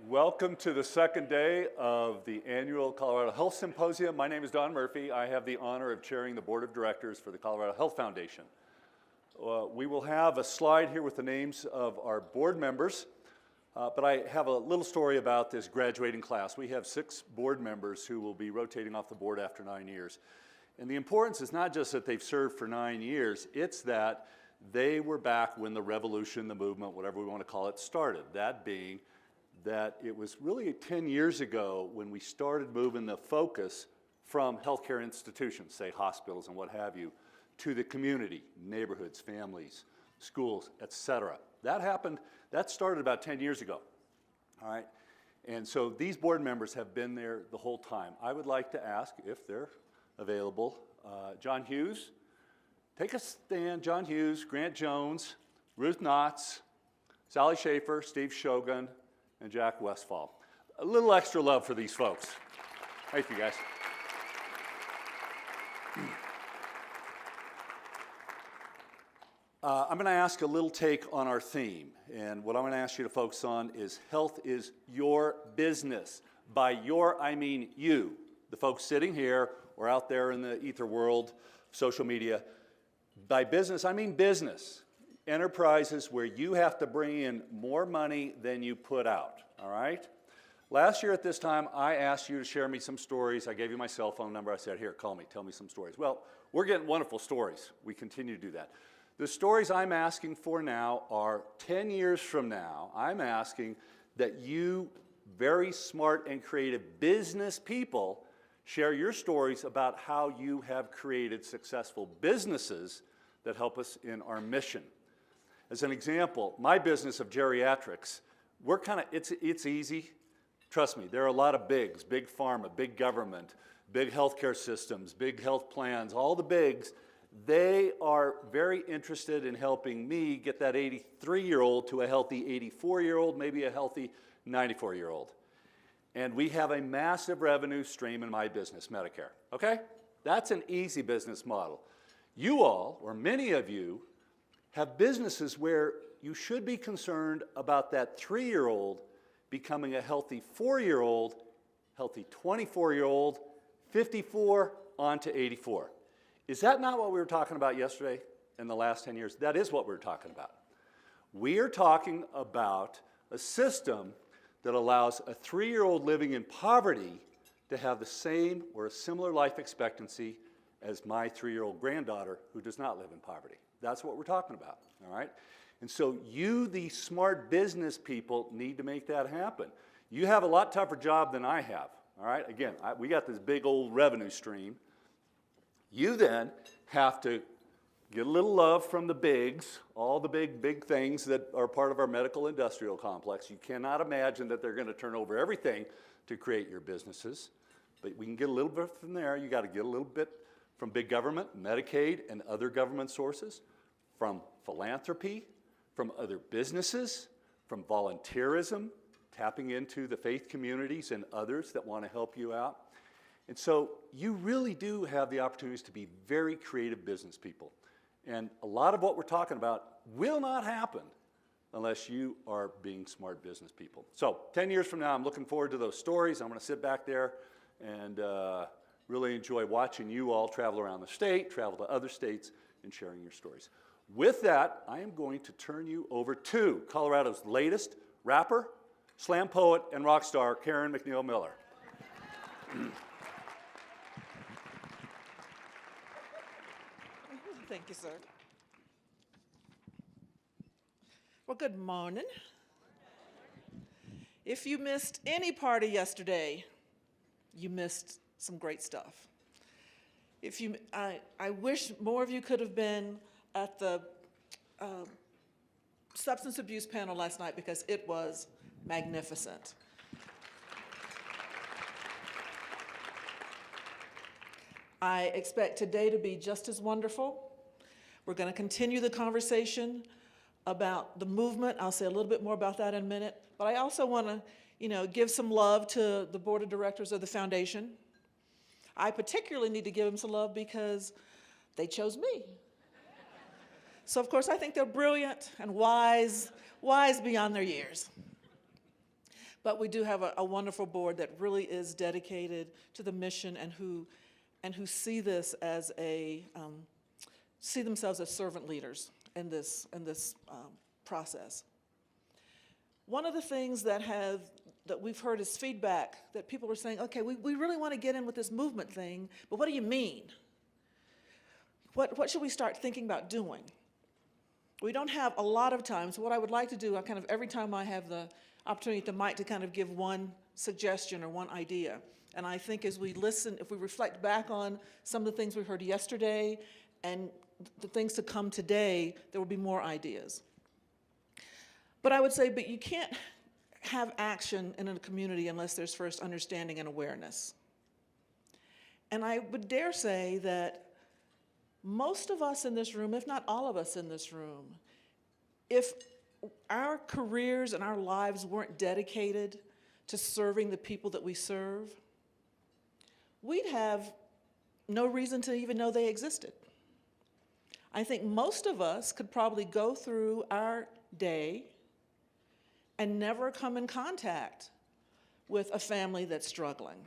Welcome to the second day of the annual Colorado Health Symposium. My name is Don Murphy. I have the honor of chairing the board of directors for the Colorado Health Foundation. We will have a slide here with the names of our board members, but I have a little story about this graduating class. We have 6 board members who will be rotating off the board after 9 years. And the importance is not just that they've served for 9 years, it's that they were back when the revolution, the movement, whatever we want to call it, started. That being that it was really 10 years ago when we started moving the focus from healthcare institutions, say hospitals and what have you, to the community, neighborhoods, families, schools, etc. That happened, that started about 10 years ago, all right? And so these board members have been there the whole time. I would like to ask, if they're available, John Hughes, take a stand. John Hughes, Grant Jones, Ruth Knotts, Sally Schaefer, Steve Shogun, and Jack Westfall. A little extra love for these folks. Thank you, guys. I'm going to ask a little take on our theme, and what I'm going to ask you to focus on is health is your business. By your, I mean you, the folks sitting here or out there in the ether world, social media. By business, I mean business. Enterprises where you have to bring in more money than you put out, all right? Last year at this time, I asked you to share me some stories. I gave you my cell phone number. I said, here, call me, tell me some stories. Well, we're getting wonderful stories. We continue to do that. The stories I'm asking for now are 10 years from now, I'm asking that you, very smart and creative business people, share your stories about how you have created successful businesses that help us in our mission. As an example, my business of geriatrics, we're it's easy. Trust me, there are a lot of bigs, big pharma, big government, big healthcare systems, big health plans, all the bigs. They are very interested in helping me get that 83-year-old to a healthy 84-year-old, maybe a healthy 94-year-old. And we have a massive revenue stream in my business, Medicare, okay? That's an easy business model. You all, or many of you, have businesses where you should be concerned about that 3-year-old becoming a healthy 4-year-old, healthy 24-year-old, 54 on to 84. Is that not what we were talking about yesterday in the last 10 years? That is what we're talking about. We are talking about a system that allows a 3-year-old living in poverty to have the same or a similar life expectancy as my 3-year-old granddaughter who does not live in poverty. That's what we're talking about, all right? And so you, the smart business people, need to make that happen. You have a lot tougher job than I have, all right? Again, we got this big old revenue stream. You then have to get a little love from the bigs, all the big things that are part of our medical industrial complex. You cannot imagine that they're going to turn over everything to create your businesses, but we can get a little bit from there. You got to get a little bit from big government, Medicaid, and other government sources, from philanthropy, from other businesses, from volunteerism, tapping into the faith communities and others that want to help you out. And so you really do have the opportunities to be very creative business people. And a lot of what we're talking about will not happen unless you are being smart business people. So 10 years from now, I'm looking forward to those stories. I'm going to sit back there and really enjoy watching you all travel around the state, travel to other states, and sharing your stories. With that, I am going to turn you over to Colorado's latest rapper, slam poet, and rock star, Karen McNeil-Miller. Thank you, sir. Well, good morning. If you missed any party yesterday, you missed some great stuff. I wish more of you could have been at the substance abuse panel last night because it was magnificent. I expect today to be just as wonderful. We're going to continue the conversation about the movement. I'll say a little bit more about that in a minute. But I also want to, give some love to the board of directors of the foundation. I particularly need to give them some love because they chose me. So of course I think they're brilliant and wise beyond their years. But we do have a wonderful board that really is dedicated to the mission and who see this as see themselves as servant leaders in this process. One of the things that we've heard is feedback that people are saying, okay, we really want to get in with this movement thing, but what do you mean? What should we start thinking about doing? We don't have a lot of time, so what I would like to do, every time I have the opportunity at the mic to kind of give one suggestion or one idea. And I think as we listen, if we reflect back on some of the things we heard yesterday and the things to come today, there will be more ideas. But I would say, but you can't have action in a community unless there's first understanding and awareness. And I would dare say that most of us in this room, if not all of us in this room, if our careers and our lives weren't dedicated to serving the people that we serve, we'd have no reason to even know they existed. I think most of us could probably go through our day and never come in contact with a family that's struggling.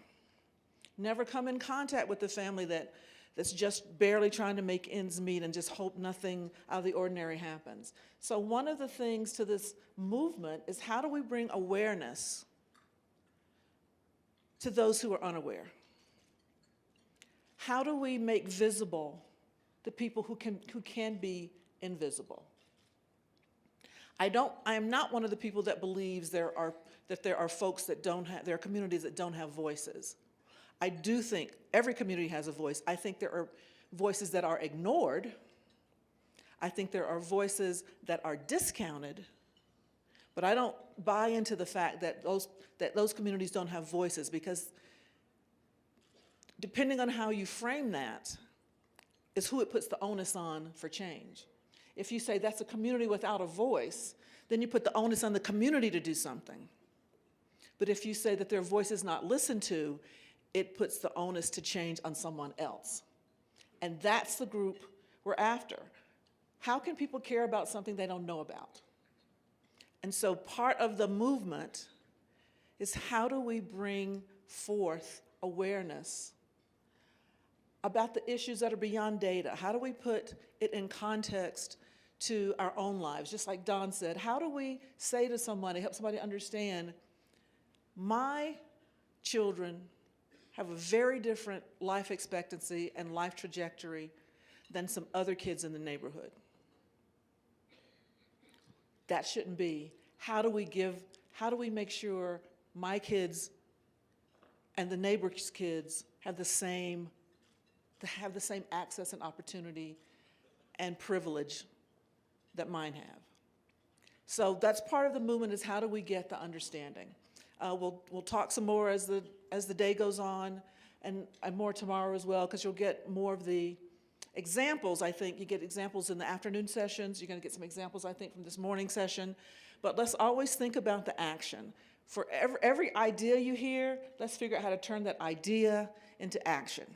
Never come in contact with a family that's just barely trying to make ends meet and just hope nothing out of the ordinary happens. So one of the things to this movement is how do we bring awareness to those who are unaware? How do we make visible the people who can be invisible? I am not one of the people that believes there are folks that there are communities that don't have voices. I do think every community has a voice. I think there are voices that are ignored. I think there are voices that are discounted. But I don't buy into the fact that those communities don't have voices, because depending on how you frame that is who it puts the onus on for change. If you say that's a community without a voice, then you put the onus on the community to do something. But if you say that their voice is not listened to, it puts the onus to change on someone else. And that's the group we're after. How can people care about something they don't know about? And so part of the movement is how do we bring forth awareness about the issues that are beyond data? How do we put it in context to our own lives? Just like Don said, how do we say to somebody, help somebody understand, my children have a very different life expectancy and life trajectory than some other kids in the neighborhood. That shouldn't be. How do we make sure my kids and the neighbor's kids have the same access and opportunity and privilege that mine have? So that's part of the movement, is how do we get the understanding? We'll talk some more as the day goes on, and more tomorrow as well, because you'll get more of the examples. I think you get examples in the afternoon sessions. You're going to get some examples, I think, from this morning session. But let's always think about the action. For every idea you hear, let's figure out how to turn that idea into action.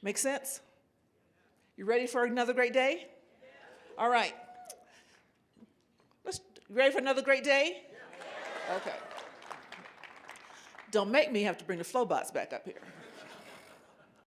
Make sense? You ready for another great day? All right. You ready for another great day? Okay. Don't make me have to bring the Flowbots back up here.